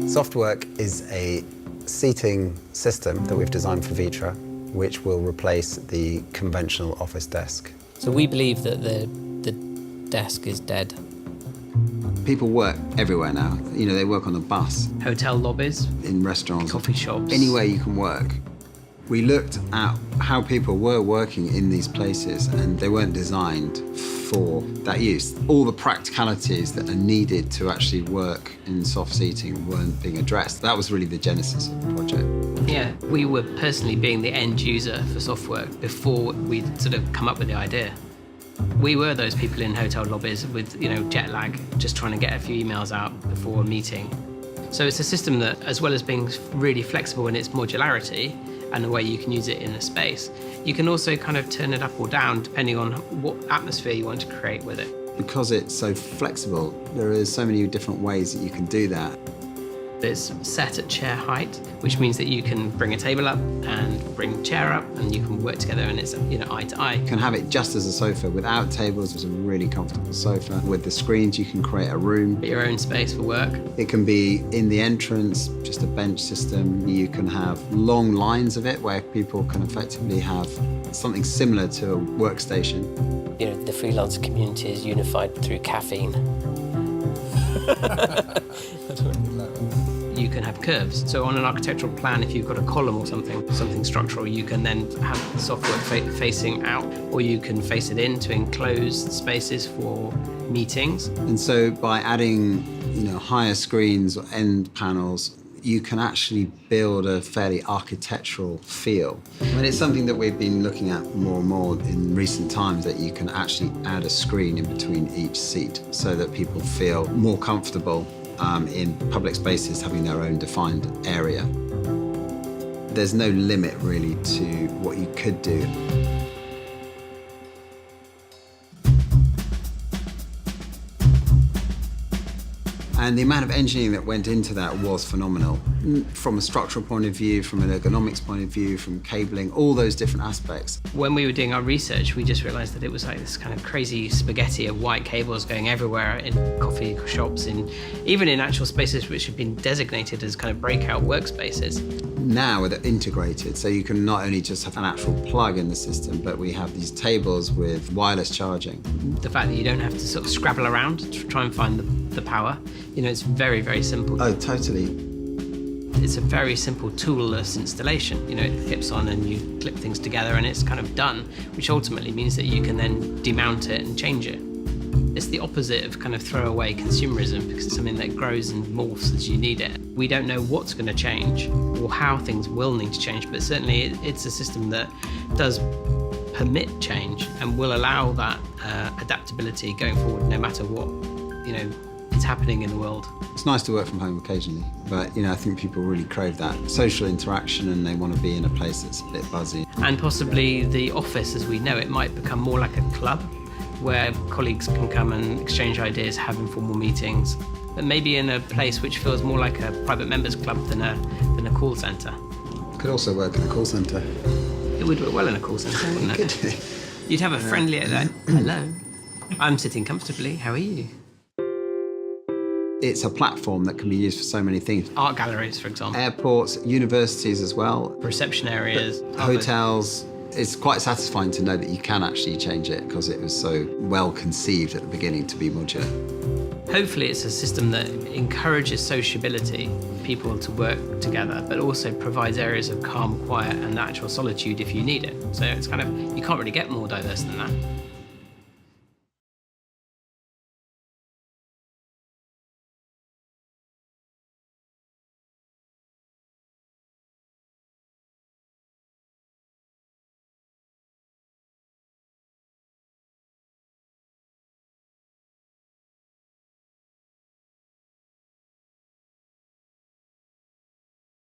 Softwork is a seating system that we've designed for Vitra, which will replace the conventional office desk. So we believe that the desk is dead. People work everywhere now. You know, they work on the bus, Hotel lobbies, in restaurants, coffee shops. anywhere you can work. We looked at how people were working in these places, and they weren't designed for that use. All the practicalities that are needed to actually work in soft seating weren't being addressed. That was really the genesis of the project. Yeah, we were personally being the end user for Softwork before we'd sort of come up with the idea. We were those people in hotel lobbies with, you know, jet lag, just trying to get a few emails out before a meeting. So it's a system that, as well as being really flexible in its modularity and the way you can use it in a space, you can also kind of turn it up or down depending on what atmosphere you want to create with it. Because it's so flexible, there are so many different ways that you can do that. It's set at chair height, which means that you can bring a table up and bring a chair up, and you can work together, and it's, you know, eye to eye. You can have it just as a sofa without tables. It's a really comfortable sofa. With the screens, you can create a room. Your own space for work. It can be in the entrance, just a bench system. You can have long lines of it where people can effectively have something similar to a workstation. You know, the freelancer community is unified through caffeine. You can have curves. So on an architectural plan, if you've got a column or something structural, you can then have the Softwork facing out, or you can face it in to enclosed spaces for meetings. And so by adding, you know, higher screens or end panels, you can actually build a fairly architectural feel. And it's something that we've been looking at more and more in recent times, that you can actually add a screen in between each seat so that people feel more comfortable in public spaces having their own defined area. There's no limit really to what you could do. And the amount of engineering that went into that was phenomenal. From a structural point of view, from an ergonomics point of view, from cabling, all those different aspects. When we were doing our research, we just realized that it was like this kind of crazy spaghetti of white cables going everywhere in coffee shops, even in actual spaces which have been designated as kind of breakout workspaces. Now they're integrated, so you can not only just have an actual plug in the system, but we have these tables with wireless charging. The fact that you don't have to sort of scrabble around to try and find the power, you know, it's very, very simple. Oh, totally. It's a very simple toolless installation. You know, it clips on and you clip things together and it's kind of done, which ultimately means that you can then demount it and change it. It's the opposite of kind of throwaway consumerism, because it's something that grows and morphs as you need it. We don't know what's going to change or how things will need to change, but certainly it's a system that does permit change and will allow that adaptability going forward, no matter what, you know, is happening in the world. It's nice to work from home occasionally, but you know, I think people really crave that social interaction, and they want to be in a place that's a bit buzzy. And possibly the office as we know it might become more like a club, where colleagues can come and exchange ideas, have informal meetings, but maybe in a place which feels more like a private members club than a call centre. Could also work in a call centre. It would work well in a call centre, wouldn't it? Could. You'd have a friendly, hello, I'm sitting comfortably, how are you? It's a platform that can be used for so many things. Art galleries, for example. Airports, universities as well. Reception areas. Hotels. It's quite satisfying to know that you can actually change it, because it was so well conceived at the beginning to be modular. Hopefully it's a system that encourages sociability, people to work together, but also provides areas of calm, quiet and natural solitude if you need it. So it's kind of, you can't really get more diverse than that.